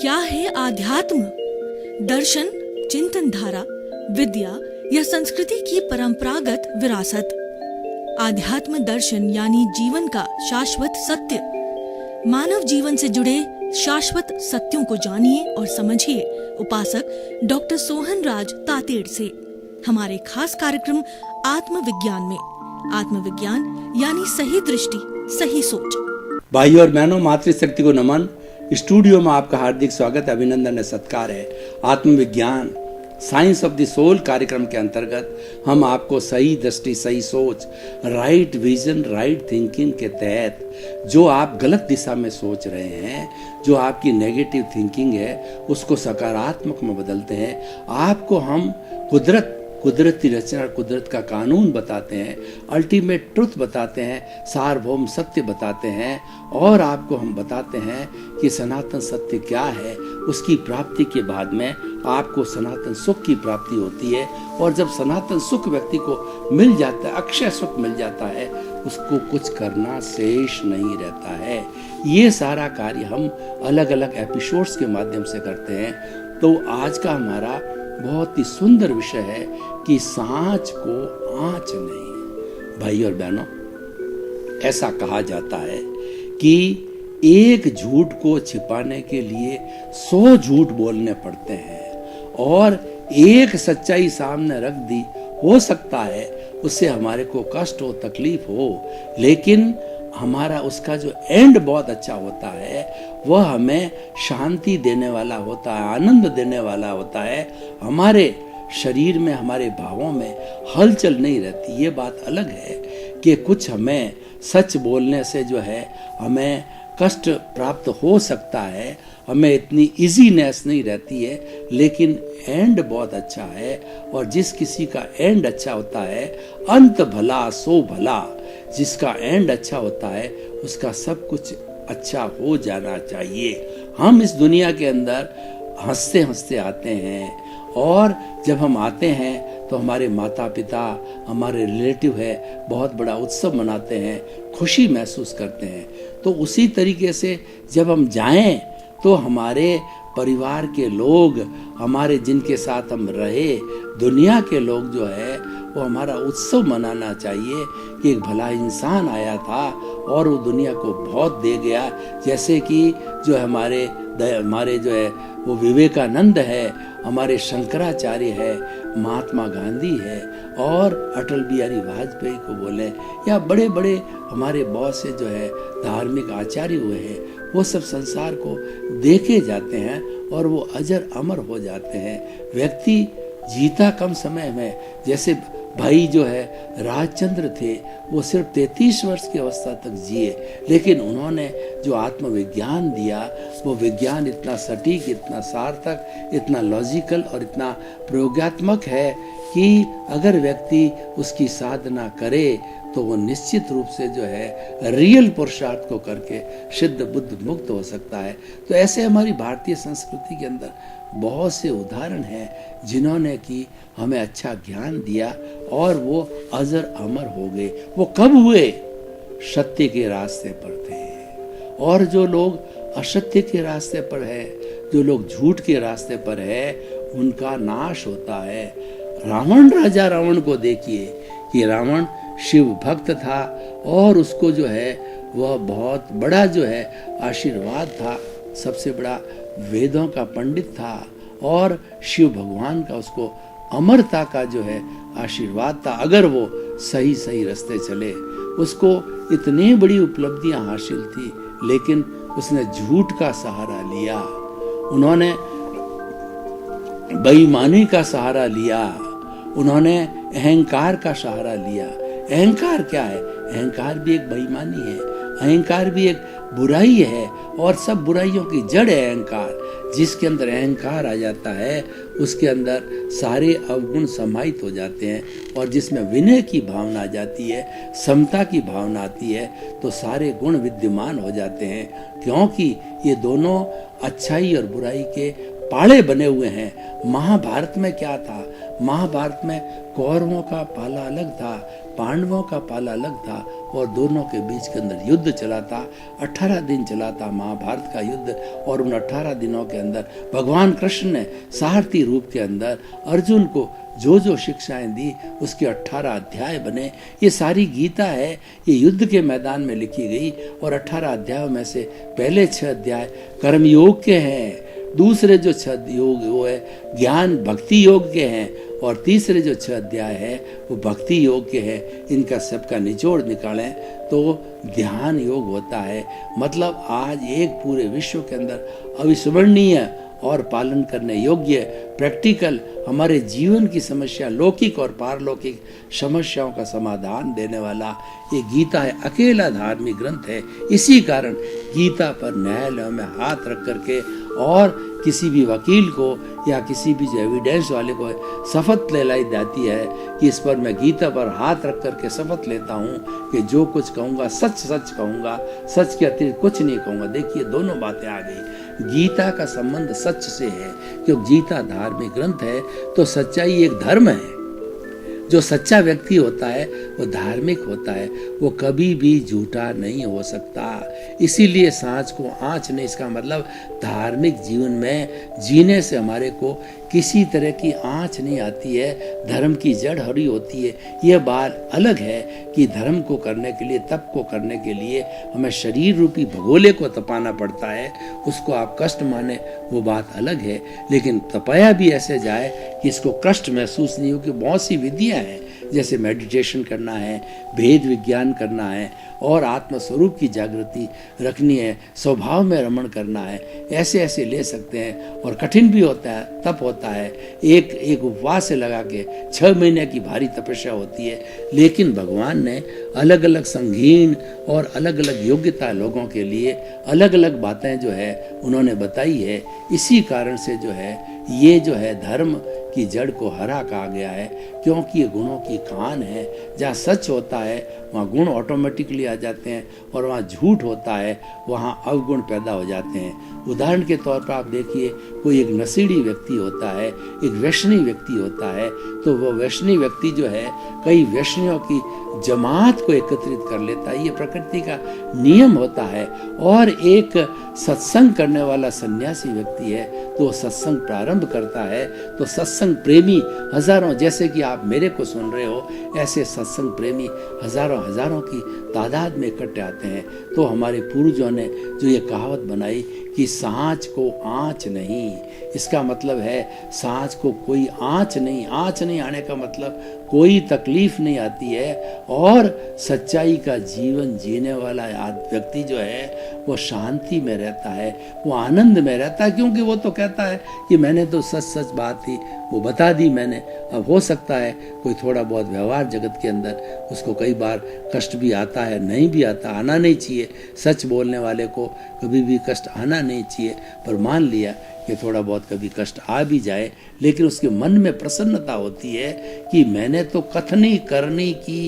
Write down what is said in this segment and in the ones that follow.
क्या है आध्यात्म? दर्शन, चिंतन धारा, विद्या या संस्कृति की परंपरागत विरासत। आध्यात्म दर्शन यानी जीवन का शाश्वत सत्य। मानव जीवन से जुड़े शाश्वत सत्यों को जानिए और समझिए उपासक डॉक्टर सोहन राज तातेड़ से हमारे खास कार्यक्रम आत्मविज्ञान में। आत्मविज्ञान यानी सही दृष्टि, सही सोच। भाई और बहनों, मातृशक्ति को नमन। स्टूडियो में आपका हार्दिक स्वागत, अभिनंदन है, सत्कार है। आत्मविज्ञान साइंस ऑफ द सोल कार्यक्रम के अंतर्गत हम आपको सही दृष्टि, सही सोच, राइट विजन, राइट थिंकिंग के तहत जो आप गलत दिशा में सोच रहे हैं, जो आपकी नेगेटिव थिंकिंग है, उसको सकारात्मक में बदलते हैं। आपको हम कुदरती रचना, कुदरत का कानून बताते हैं, अल्टीमेट ट्रुथ बताते हैं, सार्वभौम सत्य बताते हैं, और आपको हम बताते हैं कि सनातन सत्य क्या है। उसकी प्राप्ति के बाद में आपको सनातन सुख की प्राप्ति होती है, और जब सनातन सुख व्यक्ति को मिल जाता है, अक्षय सुख मिल जाता है, उसको कुछ करना शेष नहीं रहता है। ये सारा कार्य हम अलग अलग एपिसोड्स के माध्यम से करते हैं। तो आज का हमारा बहुत ही सुंदर विषय है कि सांच को आंच नहीं। भाई और बहनों, ऐसा कहा जाता है कि एक झूठ को छिपाने के लिए 100 झूठ बोलने पड़ते हैं, और एक सच्चाई सामने रख दी, हो सकता है उससे हमारे को कष्ट हो, तकलीफ हो, लेकिन हमारा उसका जो एंड बहुत अच्छा होता है, वह हमें शांति देने वाला होता है, आनंद देने वाला होता है। हमारे शरीर में, हमारे भावों में हलचल नहीं रहती। ये बात अलग है कि कुछ हमें सच बोलने से जो है हमें कष्ट प्राप्त हो सकता है, हमें इतनी इजीनेस नहीं रहती है, लेकिन एंड बहुत अच्छा है। और जिस किसी का एंड अच्छा होता है, अंत भला सो भला, जिसका एंड अच्छा होता है उसका सब कुछ अच्छा हो जाना चाहिए। हम इस दुनिया के अंदर हंसते हंसते आते हैं, और जब हम आते हैं तो हमारे माता पिता, हमारे रिलेटिव है, बहुत बड़ा उत्सव मनाते हैं, खुशी महसूस करते हैं। तो उसी तरीके से जब हम जाएं तो हमारे परिवार के लोग, हमारे जिनके साथ हम रहे, दुनिया के लोग जो है, वो हमारा उत्सव मनाना चाहिए कि एक भला इंसान आया था और वो दुनिया को बहुत दे गया। जैसे कि जो हमारे जो है वो विवेकानंद है, हमारे शंकराचार्य है, महात्मा गांधी है, और अटल बिहारी वाजपेयी को बोले, या बड़े बड़े हमारे बहुत से जो है धार्मिक आचार्य हुए हैं, वो सब संसार को देखे जाते हैं और वो अजर अमर हो जाते हैं। व्यक्ति जीता कम समय में, जैसे भाई जो है राजचंद्र थे, वो सिर्फ 33 वर्ष की अवस्था तक जिए, लेकिन उन्होंने जो आत्मविज्ञान दिया, वो विज्ञान इतना सटीक, इतना सार्थक, इतना लॉजिकल और इतना प्रयोगात्मक है कि अगर व्यक्ति उसकी साधना करे तो वो निश्चित रूप से जो है रियल पुरुषार्थ को करके सिद्ध बुद्ध मुक्त हो सकता है। तो ऐसे हमारी भारतीय संस्कृति के अंदर बहुत से उदाहरण हैं जिन्होंने कि हमें अच्छा ज्ञान दिया, और वो अजर अमर हो गए। वो कब हुए? सत्य के रास्ते पर थे। और जो लोग असत्य के रास्ते पर है, जो लोग झूठ के रास्ते पर है, उनका नाश होता है। रावण, राजा रावण को देखिए कि रावण शिव भक्त था, और उसको जो है वह बहुत बड़ा जो है आशीर्वाद था, सबसे बड़ा वेदों का पंडित था, और शिव भगवान का उसको अमरता का जो है आशीर्वाद था। अगर वो सही सही रास्ते चले, उसको इतनी बड़ी उपलब्धियां हासिल थी, लेकिन उसने झूठ का सहारा लिया, उन्होंने बेईमानी का सहारा लिया, उन्होंने अहंकार का सहारा लिया। अहंकार क्या है? अहंकार भी एक बेईमानी है, अहंकार भी एक बुराई है, और सब बुराइयों की जड़ है अहंकार। जिसके अंदर अहंकार आ जाता है, उसके अंदर सारे अवगुण समाहित हो जाते हैं, और जिसमें विनय की भावना आ जाती है, समता की भावना आती है, तो सारे गुण विद्यमान हो जाते हैं। क्योंकि ये दोनों अच्छाई और बुराई के पाले बने हुए हैं। महाभारत में क्या था? महाभारत में कौरवों का पाला अलग था, पांडवों का पाला अलग था और दोनों के बीच के अंदर युद्ध चला था। 18 दिन चला था महाभारत का युद्ध, और उन 18 दिनों के अंदर भगवान कृष्ण ने सारथी रूप के अंदर अर्जुन को जो जो शिक्षाएं दी उसके 18 अध्याय बने। ये सारी गीता है, ये युद्ध के मैदान में लिखी गई, और 18 अध्यायों में से पहले 6 अध्याय कर्मयोग के हैं, दूसरे जो 6 योग वो है ज्ञान भक्ति योग के हैं, और तीसरे जो 6 अध्याय है वो भक्ति योग के हैं। इनका सबका निचोड़ निकालें तो ध्यान योग होता है। मतलब आज एक पूरे विश्व के अंदर अविस्मरणीय और पालन करने योग्य प्रैक्टिकल हमारे जीवन की समस्या, लौकिक और पारलौकिक समस्याओं का समाधान देने वाला ये गीता है। अकेला धार्मिक ग्रंथ है। इसी कारण गीता पर न्यायालयों में हाथ रख करके और किसी भी वकील को या किसी भी जो एविडेंस वाले को शपथ दिलाई जाती है कि इस पर मैं गीता पर हाथ रख करके शपथ लेता हूँ कि जो कुछ कहूँगा सच सच कहूँगा, सच के अतिरिक्त कुछ नहीं कहूँगा। देखिए दोनों बातें आ गई। गीता का संबंध सच से है, क्योंकि गीता धार्मिक ग्रंथ है तो सच्चाई एक धर्म है। जो सच्चा व्यक्ति होता है वो धार्मिक होता है, वो कभी भी झूठा नहीं हो सकता। इसीलिए सांच को आँच नहीं, इसका मतलब धार्मिक जीवन में जीने से हमारे को किसी तरह की आँच नहीं आती है, धर्म की जड़ हरी होती है। यह बात अलग है कि धर्म को करने के लिए, तप को करने के लिए हमें शरीर रूपी भगोले को तपाना पड़ता है, उसको आप कष्ट माने वो बात अलग है। लेकिन तपाया भी ऐसे जाए कि इसको कष्ट महसूस नहीं हो, कि बहुत सी विधियाँ हैं, जैसे मेडिटेशन करना है, भेद विज्ञान करना है, और आत्मस्वरूप की जागृति रखनी है, स्वभाव में रमण करना है, ऐसे ऐसे ले सकते हैं। और कठिन भी होता है, तप होता है, एक उपवास से लगा के 6 महीने की भारी तपस्या होती है। लेकिन भगवान ने अलग अलग संगीन और अलग अलग योग्यता लोगों के लिए अलग अलग बातें जो है उन्होंने बताई है। इसी कारण से जो है ये जो है धर्म की जड़ को हरा कहा गया है, क्योंकि ये गुणों की खान है। जहाँ सच होता है वहाँ गुण ऑटोमेटिकली आ जाते हैं, और वहाँ झूठ होता है वहाँ अवगुण पैदा हो जाते हैं। उदाहरण के तौर पर आप देखिए, कोई एक नशीली व्यक्ति होता है, एक व्यसनी व्यक्ति होता है, तो वो व्यसनी व्यक्ति जो है कई व्यसनियों की जमात को एकत्रित कर लेता है, ये प्रकृति का नियम होता है। और एक सत्संग करने वाला सन्यासी व्यक्ति है तो सत्संग प्रारंभ करता है, तो सत्संग प्रेमी हजारों, जैसे कि आप मेरे को सुन रहे हो, ऐसे सत्संग प्रेमी हजारों हजारों की तादाद में इकट्ठे आते हैं। तो हमारे पूर्वजों ने जो ये कहावत बनाई कि सांच को आँच नहीं, इसका मतलब है सांच को कोई आँच नहीं आने का मतलब कोई तकलीफ नहीं आती है। और सच्चाई का जीवन जीने वाला व्यक्ति जो है वो शांति में रहता है, वो आनंद में रहता है, क्योंकि वो तो कहता है कि मैंने तो सच सच बात थी वो बता दी मैंने। अब हो सकता है कोई थोड़ा बहुत व्यवहार जगत के अंदर उसको कई बार कष्ट भी आता है, नहीं भी आता, आना नहीं चाहिए। सच बोलने वाले को कभी भी कष्ट आना नहीं चाहिए, पर मान लिया कि थोड़ा बहुत कभी कष्ट आ भी जाए, लेकिन उसके मन में प्रसन्नता होती है कि मैंने तो कथनी करनी की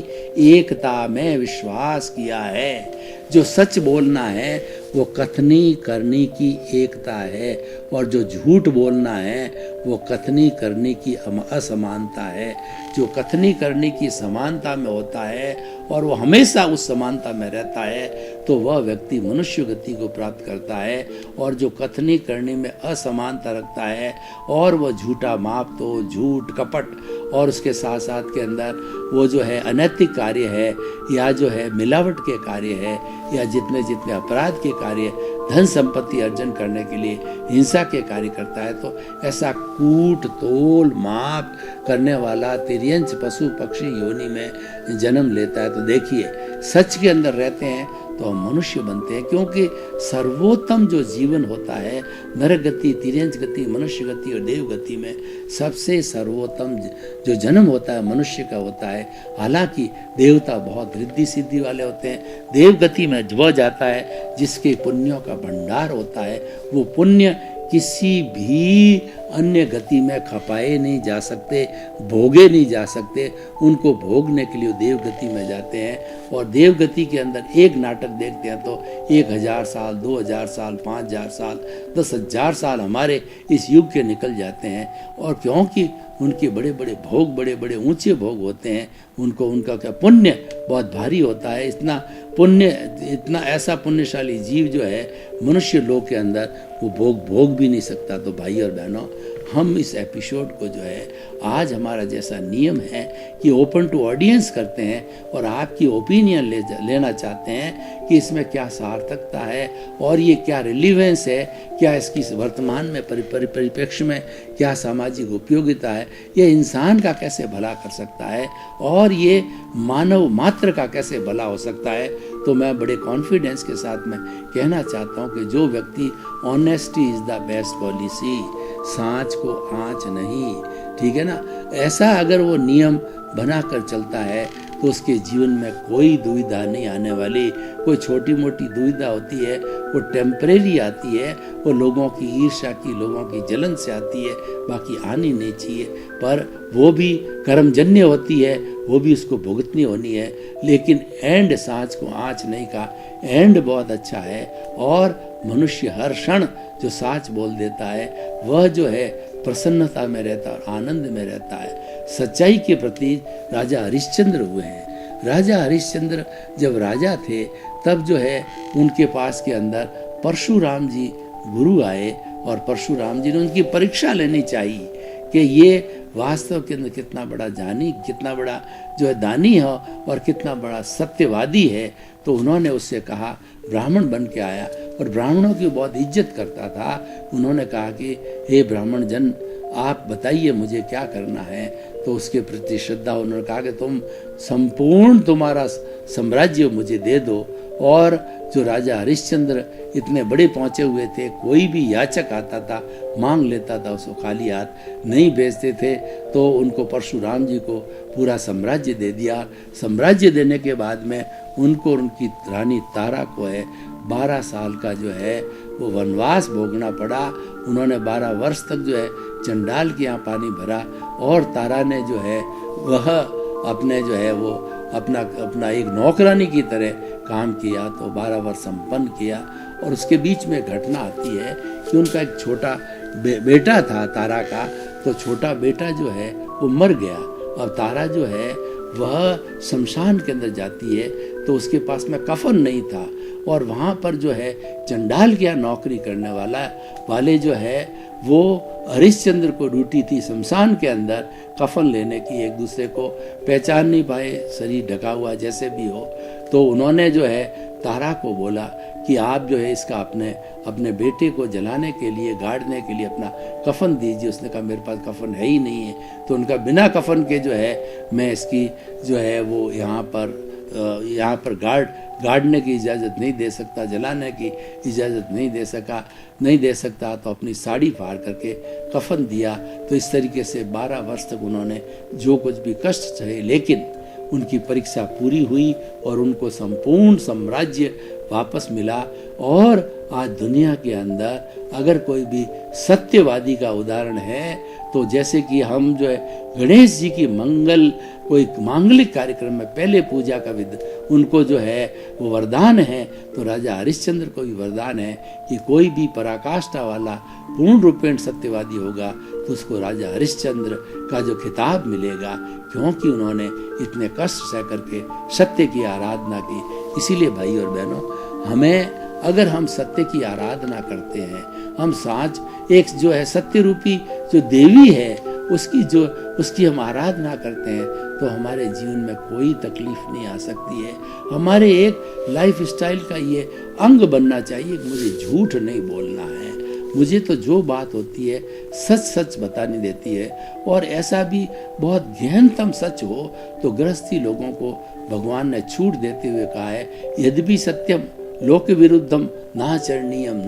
एकता में विश्वास किया है। जो सच बोलना है वो कथनी करनी की एकता है, और जो झूठ बोलना है वो कथनी करने की असमानता है। जो कथनी करने की समानता में होता है और वो हमेशा उस समानता में रहता है, तो वह व्यक्ति मनुष्य गति को प्राप्त करता है। और जो कथनी करने में असमानता रखता है और वह झूठा माप तो झूठ कपट और उसके साथ साथ के अंदर वो जो है अनैतिक कार्य है, या जो है मिलावट के कार्य है, या जितने जितने अपराध के कार्य, धन संपत्ति अर्जन करने के लिए हिंसा के कार्य करता है, तो ऐसा कूट तोल माप करने वाला तिर्यंच पशु पक्षी योनि में जन्म लेता है। तो देखिए सच के अंदर रहते हैं तो हम मनुष्य बनते हैं, क्योंकि सर्वोत्तम जो जीवन होता है नरक गति, तिर्यंच गति, मनुष्य गति और देव गति में सबसे सर्वोत्तम जो जन्म होता है मनुष्य का होता है। हालांकि देवता बहुत रिद्धि सिद्धि वाले होते हैं। देव गति में वह जाता है जिसके पुण्यों का भंडार होता है। वो पुण्य किसी भी अन्य गति में खपाए नहीं जा सकते, भोगे नहीं जा सकते। उनको भोगने के लिए देव गति में जाते हैं, और देव गति के अंदर एक नाटक देखते हैं तो 1000 साल, 2000 साल, 5000 साल, 10,000 साल हमारे इस युग के निकल जाते हैं। और क्योंकि उनके बड़े बड़े भोग, बड़े बड़े ऊंचे भोग होते हैं, उनको उनका क्या पुण्य बहुत भारी होता है। इतना पुण्य, इतना ऐसा पुण्यशाली जीव जो है मनुष्य लोक के अंदर, वो भोग भी नहीं सकता। तो भाई और बहनों, हम इस एपिसोड को जो है, आज हमारा जैसा नियम है कि ओपन टू ऑडियंस करते हैं और आपकी ओपिनियन लेना चाहते हैं कि इसमें क्या सार्थकता है और ये क्या रिलीवेंस है, क्या इसकी वर्तमान में परिप्रेक्ष्य में क्या सामाजिक उपयोगिता है, ये इंसान का कैसे भला कर सकता है और ये मानव मात्र का कैसे भला हो सकता है। तो मैं बड़े कॉन्फिडेंस के साथ में कहना चाहता हूँ कि जो व्यक्ति honesty is the best policy, सांच को आँच नहीं, ठीक है ना, ऐसा अगर वो नियम बनाकर चलता है तो उसके जीवन में कोई दुविधा नहीं आने वाली। कोई छोटी मोटी दुविधा होती है वो टेम्परेरी आती है, वो लोगों की ईर्ष्या की, लोगों की जलन से आती है, बाकी आनी नहीं चाहिए। पर वो भी कर्मजन्य होती है, वो भी उसको भुगतनी होनी है। लेकिन एंड सांच को आँच नहीं का एंड बहुत अच्छा है। और मनुष्य हर क्षण जो साच बोल देता है वह जो है प्रसन्नता में रहता है और आनंद में रहता है। सच्चाई के प्रति राजा हरिश्चंद्र हुए हैं। राजा हरिश्चंद्र जब राजा थे तब जो है उनके पास के अंदर परशुराम जी गुरु आए और परशुराम जी ने उनकी परीक्षा लेनी चाहिए कि ये वास्तव के अंदर कितना बड़ा जानी, कितना बड़ा जो है दानी है और कितना बड़ा सत्यवादी है। तो उन्होंने उससे कहा, ब्राह्मण बन के आया और ब्राह्मणों की बहुत इज्जत करता था। उन्होंने कहा कि हे ब्राह्मण जन, आप बताइए मुझे क्या करना है। तो उसके प्रति श्रद्धा उन्होंने कहा कि तुम संपूर्ण तुम्हारा साम्राज्य मुझे दे दो। और जो राजा हरिश्चंद्र इतने बड़े पहुंचे हुए थे, कोई भी याचक आता था मांग लेता था, उसको खाली हाथ नहीं भेजते थे। तो उनको परशुराम जी को पूरा साम्राज्य दे दिया। साम्राज्य देने के बाद में उनको उनकी रानी तारा को है 12 साल का जो है वो वनवास भोगना पड़ा। उन्होंने 12 वर्ष तक जो है चंडाल के यहाँ पानी भरा और तारा ने जो है वह अपने जो है वो अपना एक नौकरानी की तरह काम किया। तो 12 वर्ष संपन्न किया। और उसके बीच में घटना आती है कि उनका एक छोटा बेटा था तारा का। तो छोटा बेटा जो है वो मर गया। अब तारा जो है वह शमशान के अंदर जाती है तो उसके पास में कफन नहीं था। और वहाँ पर जो है चंडाल के यहाँ नौकरी करने वाले जो है वो हरिश्चंद्र को ड्यूटी थी शमशान के अंदर कफन लेने की। एक दूसरे को पहचान नहीं पाए, शरीर ढका हुआ जैसे भी हो। तो उन्होंने जो है तारा को बोला कि आप जो है इसका अपने बेटे को जलाने के लिए, गाड़ने के लिए अपना कफन दीजिए। उसने कहा मेरे पास कफन है ही नहीं है। तो उनका बिना कफन के जो है मैं इसकी जो है वो यहाँ पर गाड़ने की इजाज़त नहीं दे सकता, जलाने की इजाज़त नहीं दे सकता। तो अपनी साड़ी फाड़ करके कफन दिया। तो इस तरीके से 12 वर्ष तक उन्होंने जो कुछ भी कष्ट सहे, लेकिन उनकी परीक्षा पूरी हुई और उनको संपूर्ण साम्राज्य वापस मिला। और आज दुनिया के अंदर अगर कोई भी सत्यवादी का उदाहरण है तो जैसे कि हम जो है गणेश जी की कोई मांगलिक कार्यक्रम में पहले पूजा का उनको जो है वो वरदान है। तो राजा हरिश्चंद्र को भी वरदान है कि कोई भी पराकाष्ठा वाला पूर्ण रूपेण सत्यवादी होगा तो उसको राजा हरिश्चंद्र का जो खिताब मिलेगा, क्योंकि उन्होंने इतने कष्ट सह करके सत्य की आराधना की। इसीलिए भाई और बहनों, हमें अगर हम सत्य की आराधना करते हैं, हम साँच एक जो है सत्य रूपी जो देवी है उसकी हम आराधना करते हैं तो हमारे जीवन में कोई तकलीफ नहीं आ सकती है। हमारे एक लाइफ स्टाइल का ये अंग बनना चाहिए कि मुझे झूठ नहीं बोलना है, मुझे तो जो बात होती है सच बतानी देती है। और ऐसा भी बहुत गहनतम सच हो तो गृहस्थी लोगों को भगवान ने छूट देते हुए कहा है, यद्यपि सत्यम लोक विरुद्धम नाचरणीयम,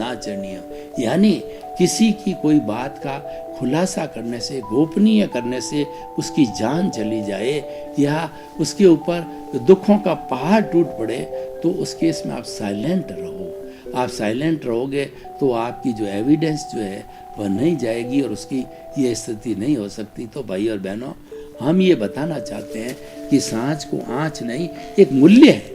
यानी किसी की कोई बात का खुलासा करने से, गोपनीय करने से उसकी जान चली जाए या उसके ऊपर दुखों का पहाड़ टूट पड़े तो उस केस में आप साइलेंट रहो। आप साइलेंट रहोगे तो आपकी जो एविडेंस जो है वह नहीं जाएगी और उसकी ये स्थिति नहीं हो सकती। तो भाई और बहनों, हम ये बताना चाहते हैं कि सांच को आँच नहीं, एक मूल्य है,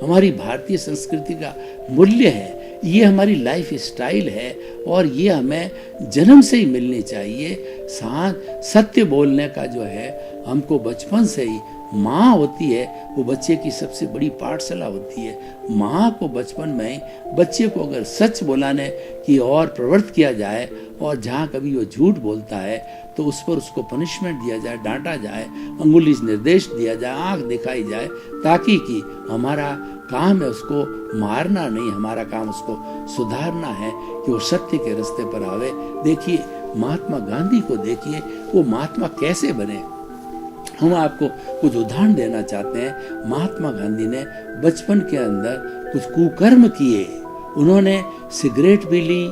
हमारी भारतीय संस्कृति का मूल्य है ये हमारी लाइफ स्टाइल है और ये हमें जन्म से ही मिलनी चाहिए। साथ सत्य बोलने का जो है हमको बचपन से ही, माँ होती है वो बच्चे की सबसे बड़ी पाठशाला होती है। माँ को बचपन में ही बच्चे को अगर सच बोलाने की और प्रवृत्त किया जाए और जहाँ कभी वो झूठ बोलता है तो उस पर उसको पनिशमेंट दिया जाए, डांटा जाए, अंगुली से निर्देश दिया जाए, आंख दिखाई जाए, ताकि कि हमारा काम है उसको मारना नहीं, हमारा काम उसको सुधारना है कि वो सत्य के रास्ते पर आवे। देखिए महात्मा गांधी को देखिए, वो महात्मा कैसे बने। हम आपको कुछ उदाहरण देना चाहते हैं। महात्मा गांधी ने बचपन के अंदर कुछ कुकर्म किए। उन्होंने सिगरेट भी ली,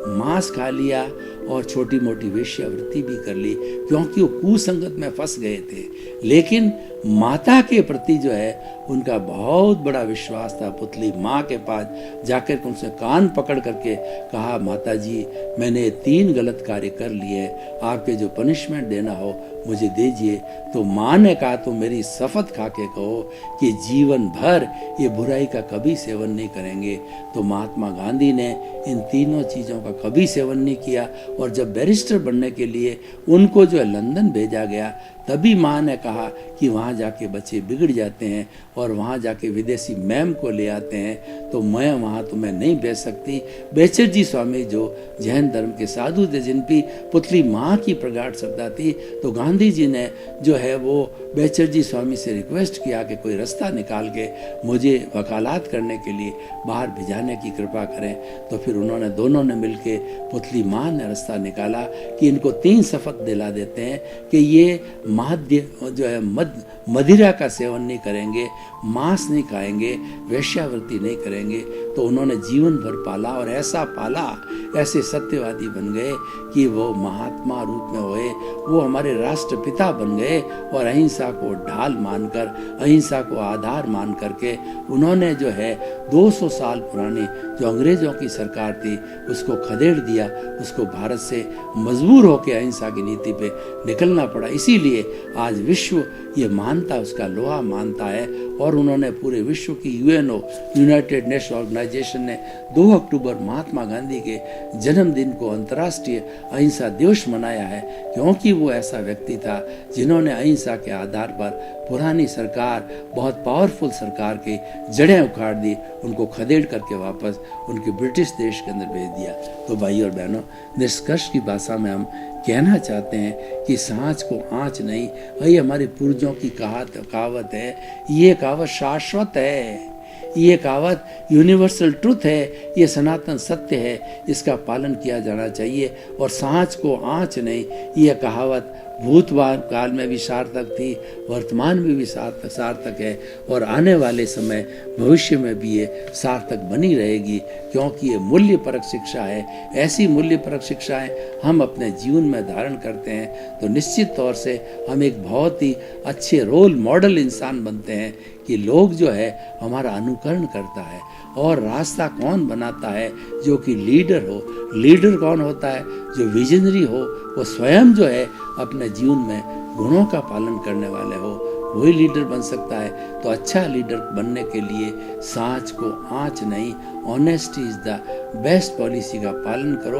मांस खा लिया और छोटी मोटी वेश्यावृत्ति भी कर ली, क्योंकि वो कुसंगत में फंस गए थे। लेकिन माता के प्रति जो है उनका बहुत बड़ा विश्वास था। पुतली माँ के पास जाकर उनसे कान पकड़ करके कहा, माता जी मैंने 3 गलत कार्य कर लिए, आपके जो पनिशमेंट देना हो मुझे दीजिए। तो माँ ने कहा, तो मेरी शपथ खा के कहो कि जीवन भर ये बुराई का कभी सेवन नहीं करेंगे। तो महात्मा गांधी ने इन तीनों चीज़ों का कभी सेवन नहीं किया। और जब बैरिस्टर बनने के लिए उनको जो है लंदन भेजा गया, तभी माँ ने कहा कि वहाँ जाके बच्चे बिगड़ जाते हैं और वहाँ जाके विदेशी मैम को ले आते हैं, तो मैं वहाँ तुम्हें नहीं भेज सकती। बेचरजी स्वामी जो जैन धर्म के साधु थे, जिनकी पुतली माँ की प्रगाढ़ श्रद्धा थी, तो गांधी जी ने जो है वो बेचरजी स्वामी से रिक्वेस्ट किया कि कोई रास्ता निकाल के मुझे वकालत करने के लिए बाहर भिजाने की कृपा करें। तो फिर उन्होंने दोनों ने मिलके, पुतली माँ ने रास्ता निकाला कि इनको 3 शपथ दिला देते हैं कि ये माध्य जो है मदिरा का सेवन नहीं करेंगे, मांस नहीं खाएंगे, वेश्यावृत्ति नहीं करेंगे। तो उन्होंने जीवन भर पाला और ऐसा पाला, ऐसे सत्यवादी बन गए कि वो महात्मा रूप में हुए, वो हमारे राष्ट्रपिता बन गए। और अहिंसा को ढाल मानकर, अहिंसा को आधार मान करके उन्होंने जो है 200 साल पुरानी जो अंग्रेजों की सरकार थी उसको खदेड़ दिया। उसको भारत से मजबूर होकर अहिंसा की नीति पे निकलना पड़ा। इसीलिए आज विश्व ये मानता, उसका लोहा मानता है। और उन्होंने पूरे विश्व की यूएनओ, यूनाइटेड नेशन ऑर्गेनाइजेशन ने 2 अक्टूबर महात्मा गांधी के जन्मदिन को अंतर्राष्ट्रीय अहिंसा दिवस मनाया है, क्योंकि वो ऐसा व्यक्ति था जिन्होंने अहिंसा के आधार पर पुरानी सरकार, बहुत पावरफुल सरकार की जड़ें उखाड़ दी, उनको खदेड़ करके वापस उनके ब्रिटिश देश के अंदर भेज दिया। तो भाई और बहनों, निष्कर्ष की भाषा में हम कहना चाहते हैं कि सांच को आँच नहीं, वही हमारे पूर्वजों की कहावत है। ये कहावत शाश्वत है, ये कहावत यूनिवर्सल ट्रुथ है, ये सनातन सत्य है, इसका पालन किया जाना चाहिए। और सांच को आँच नहीं, ये कहावत भूतकाल काल में भी सार्थक थी, वर्तमान में भी सार्थक है और आने वाले समय भविष्य में भी ये सार्थक बनी रहेगी, क्योंकि ये मूल्यपरक शिक्षा है। ऐसी मूल्यपरक शिक्षाएं हम अपने जीवन में धारण करते हैं तो निश्चित तौर से हम एक बहुत ही अच्छे रोल मॉडल इंसान बनते हैं कि लोग जो है हमारा अनुकरण करता है। और रास्ता कौन बनाता है? जो कि लीडर हो। लीडर कौन होता है? जो विजनरी हो, वो स्वयं जो है अपने जीवन में गुणों का पालन करने वाले हो, वही लीडर बन सकता है। तो अच्छा लीडर बनने के लिए सांच को आँच नहीं, honesty is the best policy का पालन करो।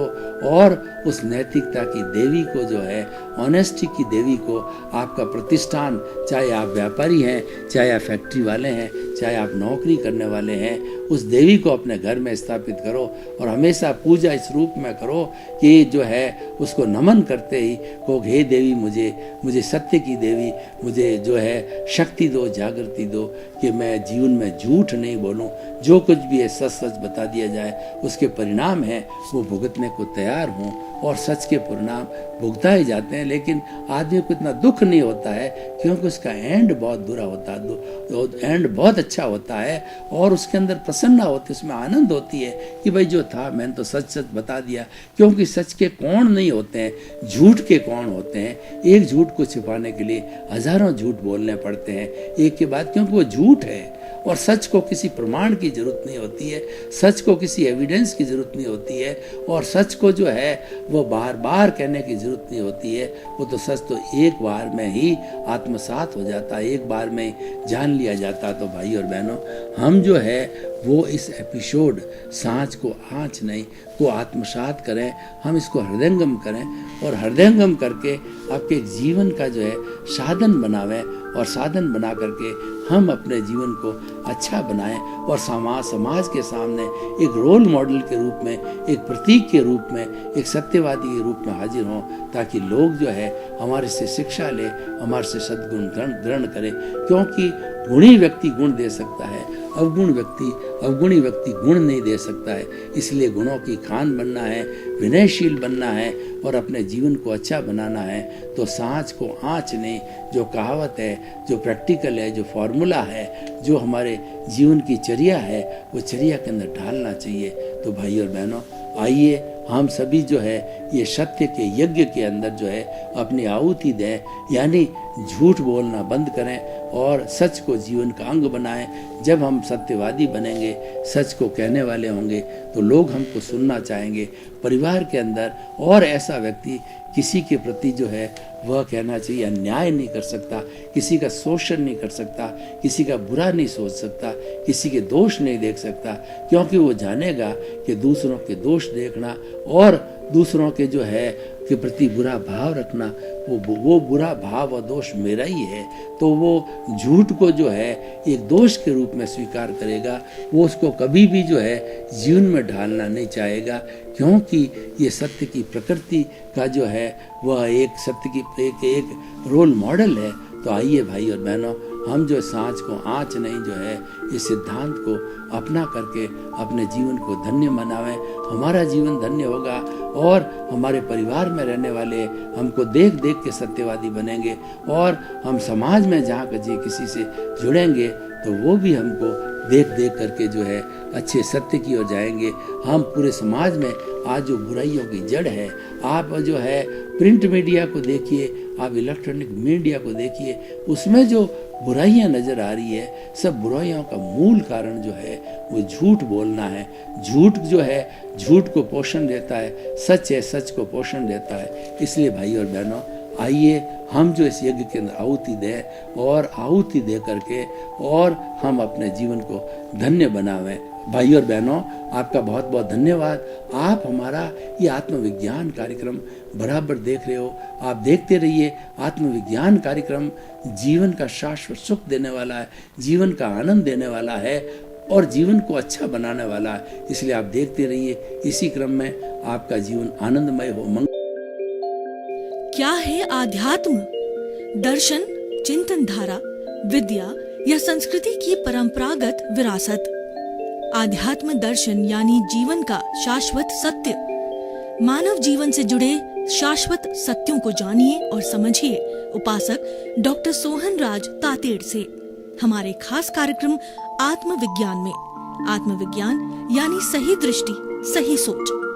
और उस नैतिकता की देवी को जो है, ऑनेस्टी की देवी को, आपका प्रतिष्ठान, चाहे आप व्यापारी हैं, चाहे आप फैक्ट्री वाले हैं, चाहे आप नौकरी करने वाले हैं, उस देवी को अपने घर में स्थापित करो और हमेशा पूजा इस रूप में करो कि जो है उसको नमन करते ही को, हे देवी मुझे सत्य की देवी, मुझे जो है शक्ति दो, जागृति दो कि मैं जीवन में झूठ नहीं बोलूं, जो कुछ भी है सच सच बता दिया जाए, उसके परिणाम है वो भुगतने को तैयार हूँ। और सच के परिणाम भुगताए जाते हैं, लेकिन आदमी को इतना दुख नहीं होता है क्योंकि उसका एंड बहुत बुरा होता है, एंड बहुत अच्छा होता है और उसके अंदर प्रसन्नता होती है, उसमें आनंद होती है कि भाई जो था मैंने तो सच सच बता दिया। क्योंकि सच के कौन नहीं होते हैं, झूठ के कौन होते हैं। एक झूठ को छिपाने के लिए हजारों झूठ बोलने पड़ते हैं एक के बाद, क्योंकि वो झूठ है। और सच को किसी प्रमाण की जरूरत नहीं होती है, सच को किसी एविडेंस की जरूरत नहीं होती है, और सच को जो है वो बार बार कहने की जरूरत नहीं होती है। वो तो सच तो एक बार में ही आत्मसात हो जाता है, एक बार में जान लिया जाता। तो भाई और बहनों, हम जो है वो इस एपिसोड सांच को आँच नहीं को आत्मसात करें, हम इसको हृदयंगम करें और हृदयंगम करके आपके जीवन का जो है साधन बनावें और साधन बना करके हम अपने जीवन को अच्छा बनाएं और समाज के सामने एक रोल मॉडल के रूप में, एक प्रतीक के रूप में, एक सत्यवादी के रूप में हाजिर हों, ताकि लोग जो है हमारे से शिक्षा ले, हमारे से सद्गुण ग्रहण करें। क्योंकि गुणी व्यक्ति गुण दे सकता है, अवगुणी व्यक्ति गुण नहीं दे सकता है। इसलिए गुणों की खान बनना है, विनयशील बनना है और अपने जीवन को अच्छा बनाना है तो सांच को आँच नहीं, जो कहावत है, जो प्रैक्टिकल है, जो फॉर्मूला है, जो हमारे जीवन की चर्या है, वो चर्या के अंदर ढालना चाहिए। तो भाई और बहनों, आइए हम सभी जो है ये सत्य के यज्ञ के अंदर जो है अपनी आहुति दें, यानी झूठ बोलना बंद करें और सच को जीवन का अंग बनाएं। जब हम सत्यवादी बनेंगे, सच को कहने वाले होंगे, तो लोग हमको सुनना चाहेंगे। परिवार के अंदर और ऐसा व्यक्ति किसी के प्रति जो है वह कहना चाहिए अन्याय नहीं कर सकता, किसी का शोषण नहीं कर सकता, किसी का बुरा नहीं सोच सकता, किसी के दोष नहीं देख सकता, क्योंकि वो जानेगा कि दूसरों के दोष देखना और दूसरों के जो है के प्रति बुरा भाव रखना, वो बुरा भाव और दोष मेरा ही है। तो वो झूठ को जो है एक दोष के रूप में स्वीकार करेगा, वो उसको कभी भी जो है जीवन में ढालना नहीं चाहेगा, क्योंकि ये सत्य की प्रकृति का जो है वह एक सत्य की एक रोल मॉडल है। तो आइए भाई और बहनों, हम जो सांच को आँच नहीं जो है इस सिद्धांत को अपना करके अपने जीवन को धन्य बनावें। हमारा जीवन धन्य होगा और हमारे परिवार में रहने वाले हमको देख देख के सत्यवादी बनेंगे और हम समाज में जहाँ कहीं किसी से जुड़ेंगे तो वो भी हमको देख देख करके जो है अच्छे सत्य की ओर जाएंगे। हम पूरे समाज में आज जो बुराइयों की जड़ है, आप जो है प्रिंट मीडिया को देखिए, आप इलेक्ट्रॉनिक मीडिया को देखिए, उसमें जो बुराइयां नजर आ रही है, सब बुराइयों का मूल कारण जो है वो झूठ बोलना है। झूठ जो है झूठ को पोषण देता है, सच है सच को पोषण देता है। इसलिए भाई और बहनों, आइए हम जो इस यज्ञ के अंदर आहुति दें और आहुति दे करके और हम अपने जीवन को धन्य बनावें। भाई और बहनों, आपका बहुत बहुत धन्यवाद। आप हमारा ये आत्मविज्ञान कार्यक्रम बराबर देख रहे हो। आप देखते रहिए। आत्मविज्ञान कार्यक्रम जीवन का शाश्वत सुख देने वाला है, जीवन का आनंद देने वाला है और जीवन को अच्छा बनाने वाला है। इसलिए आप देखते रहिए। इसी क्रम में आपका जीवन आनंदमय हो। क्या है आध्यात्म? दर्शन, चिंतन धारा, विद्या या संस्कृति की परंपरागत विरासत। आध्यात्म दर्शन यानी जीवन का शाश्वत सत्य। मानव जीवन से जुड़े शाश्वत सत्यों को जानिए और समझिए उपासक डॉक्टर सोहन राज तातेड़ से हमारे खास कार्यक्रम आत्मविज्ञान में। आत्मविज्ञान यानी सही दृष्टि, सही सोच।